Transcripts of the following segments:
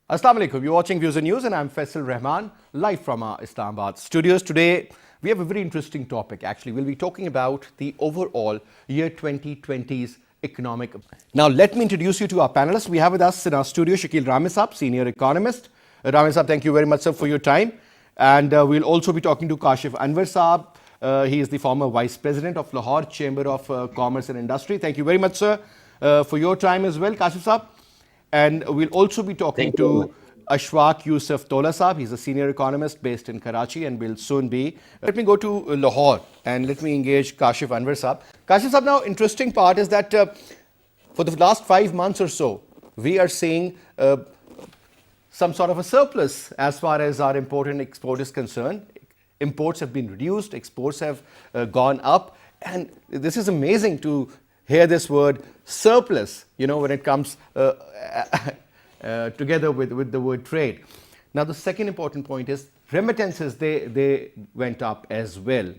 Assalamu alaikum. You're watching Views and News, and I'm Faisal Rahman, live from our Islamabad studios. Today, we have a very interesting topic. Actually, we'll be talking about the overall year 2020's economic. Now, let me introduce you to our panelists. We have with us in our studio Shakil Ramisab, senior economist. Ramisab, thank you very much, sir, for your time. And we'll also be talking to Kashif Anwar Saab. He is the former Vice President of Lahore Chamber of Commerce and Industry. Thank you very much, sir, for your time as well, Kashif Saab. And we'll also be talking Thank you very to much. Ashfaq Yusuf Tola Saab. He's a senior economist based in Karachi and will soon be. Let me go to Lahore and let me engage Kashif Anwar Saab. Kashif Saab, now interesting part is that for the last 5 months or so, we are seeing some sort of a surplus as far as our import and export is concerned. Imports have been reduced, exports have gone up, and this is amazing to hear this word surplus, when it comes together with the word trade. Now, the second important point is remittances, they went up as well.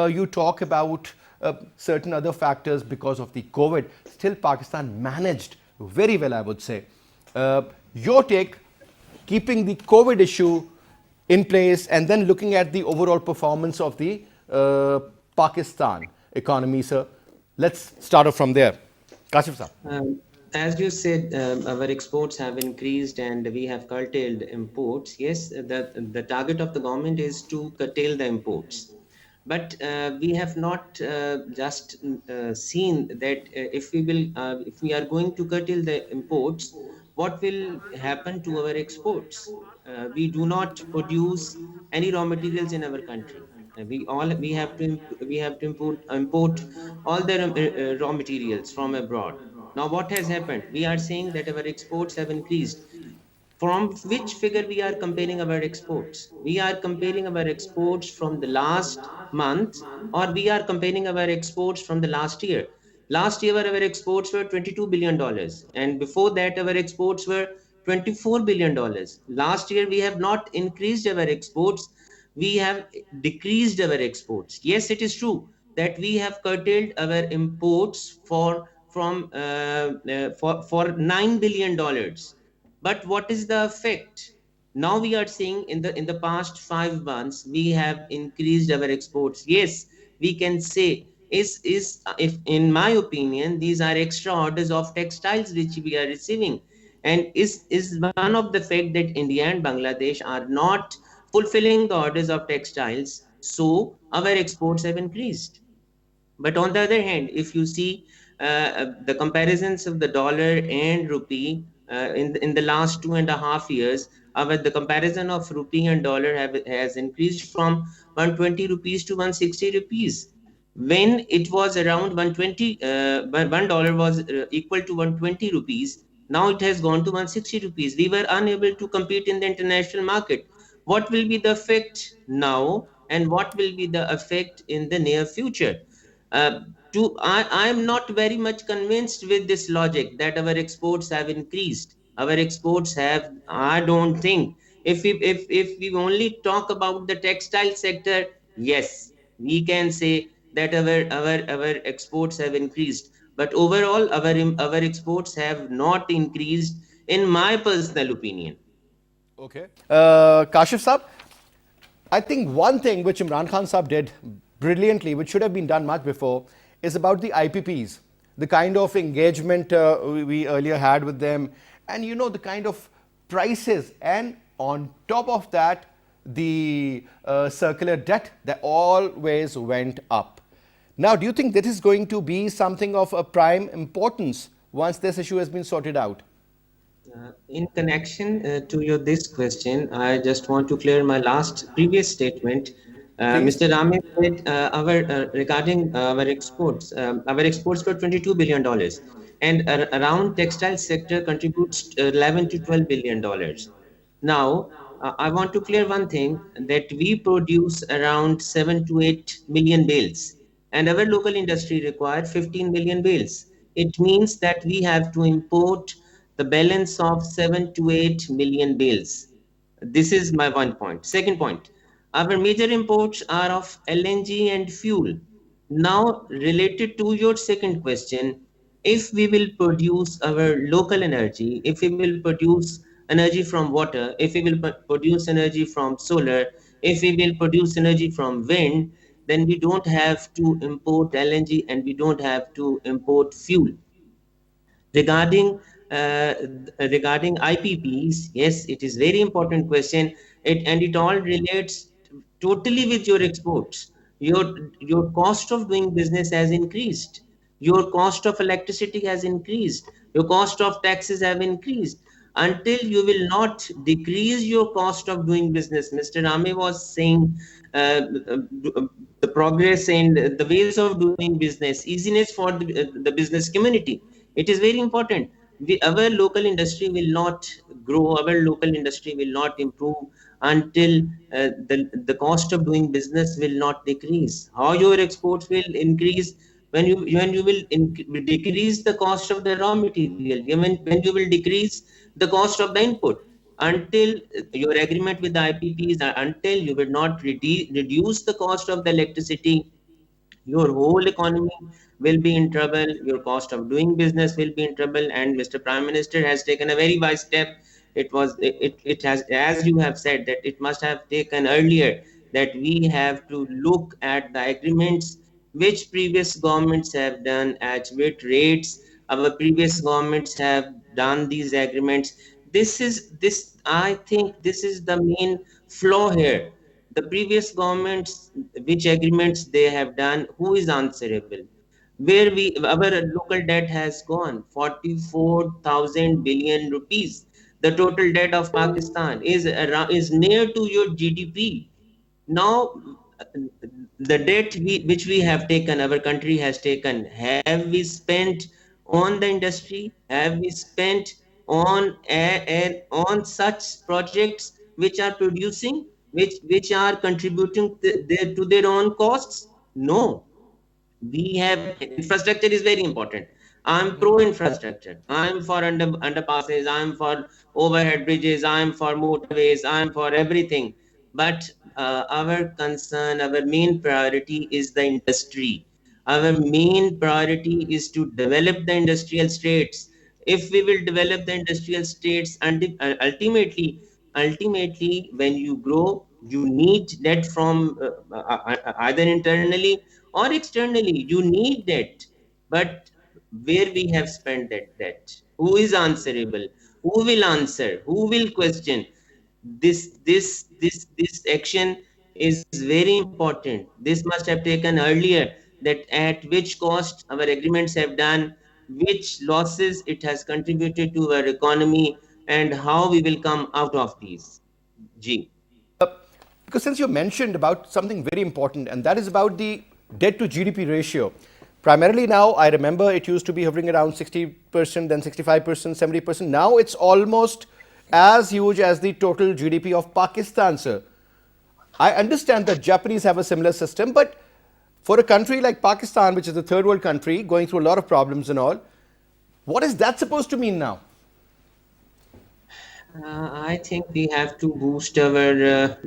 You talk about certain other factors because of the COVID. Still, Pakistan managed very well, I would say. Your take, keeping the COVID issue in place and then looking at the overall performance of the Pakistan economy, sir. Let's start off from there. Kashif sir. As you said, our exports have increased and we have curtailed imports. Yes, the target of the government is to curtail the imports. But we have not just seen that if we are going to curtail the imports, what will happen to our exports? We do not produce any raw materials in our country. We have to import all the raw materials from abroad. Now, what has happened? We are saying that our exports have increased. From which figure we are comparing our exports? We are comparing our exports from the last month, or we are comparing our exports from the last year. Last year, our exports were $22 billion, and before that, our exports were $24 billion. Last year, we have not increased our exports, we have decreased our exports. Yes, it is true that we have curtailed our imports for $9 billion. But what is the effect? Now we are seeing in the past 5 months we have increased our exports. Yes, we can say is if in my opinion these are extra orders of textiles which we are receiving, and is one of the fact that India and Bangladesh are not fulfilling the orders of textiles, so our exports have increased. But on the other hand, if you see the comparisons of the dollar and rupee in the last 2.5 years, the comparison of rupee and dollar has increased from 120 rupees to 160 rupees. When it was around 120, $1 was equal to 120 rupees. Now it has gone to 160 rupees. We were unable to compete in the international market. What will be the effect now, and what will be the effect in the near future? I am not very much convinced with this logic that our exports have increased. Our exports have, I don't think. If we only talk about the textile sector, yes, we can say that our exports have increased. But overall, our exports have not increased, in my personal opinion. Okay. Kashif Saab, I think one thing which Imran Khan Saab did brilliantly, which should have been done much before, is about the IPPs, the kind of engagement we earlier had with them, and the kind of prices, and on top of that, the circular debt that always went up. Now, do you think this is going to be something of a prime importance once this issue has been sorted out? In connection to your this question, I just want to clear my last previous statement. Please. Mr. Ramesh said our regarding our exports were $22 billion, and around textile sector contributes 11 to $12 billion. Now, I want to clear one thing, that we produce around 7 to 8 million bales, and our local industry required 15 million bales. It means that we have to import the balance of 7 to 8 million bales. This is my one point. Second point, our major imports are of LNG and fuel. Now, related to your second question, if we will produce our local energy, if we will produce energy from water, if we will produce energy from solar, if we will produce energy from wind, then we don't have to import LNG and we don't have to import fuel. Regarding IPPs, yes, it is very important question. It all relates totally with your exports. Your cost of doing business has increased. Your cost of electricity has increased. Your cost of taxes have increased. Until you will not decrease your cost of doing business, Mr. Rame was saying uh, the progress and the ways of doing business, easiness for the business community. It is very important. Our local industry will not grow, our local industry will not improve until the cost of doing business will not decrease. How your exports will increase? When you will decrease the cost of the raw material, when you will decrease the cost of the input. Until your agreement with the IPPs, until you will not reduce the cost of the electricity, your whole economy will be in trouble, your cost of doing business will be in trouble. And Mr. Prime Minister has taken a very wise step. It has, as you have said, that it must have taken earlier, that we have to look at the agreements which previous governments have done, at which rates our previous governments have done these agreements. This I think this is the main flaw here. The previous governments, which agreements they have done, who is answerable? Where we our local debt has gone 44,000 billion rupees. The total debt of Pakistan is around, is near to your GDP. Now, the debt which we have taken, our country has taken, have we spent on the industry? Have we spent on such projects which are producing, which are contributing to their own costs? No. We have, infrastructure is very important. I'm pro infrastructure, I'm for underpasses, I'm for overhead bridges, I'm for motorways, I'm for everything. But our concern, our main priority is the industry. Our main priority is to develop the industrial states. If we will develop the industrial states, and ultimately when you grow, you need debt from either internally or externally. You need debt. But where we have spent that debt? Who is answerable? Who will answer? Who will question? This action is very important. This must have taken earlier, that at which cost our agreements have done, which losses it has contributed to our economy, and how we will come out of these. G. Because since you mentioned about something very important, and that is about the debt to GDP ratio. Primarily now, I remember it used to be hovering around 60%, then 65%, 70%. Now it's almost as huge as the total GDP of Pakistan, sir. I understand that Japanese have a similar system, but for a country like Pakistan, which is a third world country, going through a lot of problems and all, what is that supposed to mean now? I think we have to boost our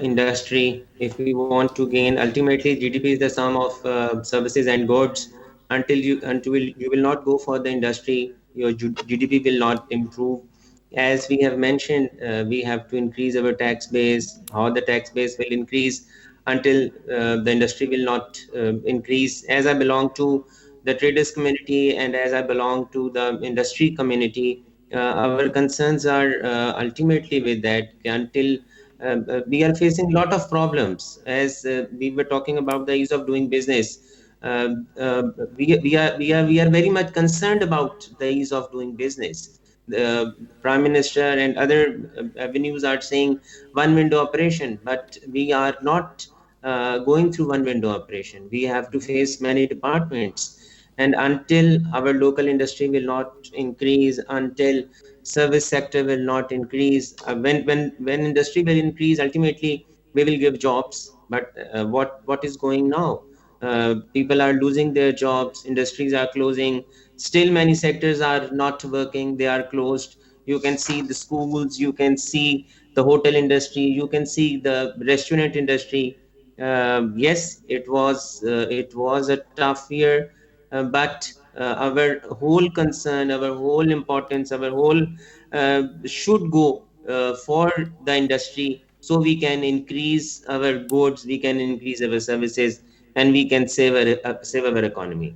industry if we want to gain. Ultimately, GDP is the sum of services and goods. Until you will not go for the industry, your GDP will not improve. As we have mentioned, we have to increase our tax base. How the tax base will increase? Until the industry will not increase. As I belong to the traders community, and as I belong to the industry community, our concerns are ultimately with that. Until we are facing a lot of problems, as we were talking about the ease of doing business. uh, uh, we are very much concerned about the ease of doing business. The prime minister and other avenues are saying one window operation, but we are not going through one window operation. We have to face many departments. And until our local industry will not increase, until service sector will not increase, when industry will increase, ultimately we will give jobs. But what is going now? People are losing their jobs, industries are closing, still many sectors are not working, they are closed. You can see the schools, you can see the hotel industry, you can see the restaurant industry. Yes, it was a tough year, but our whole concern, our whole importance, our whole should go for the industry, so we can increase our goods, we can increase our services, and we can save our economy.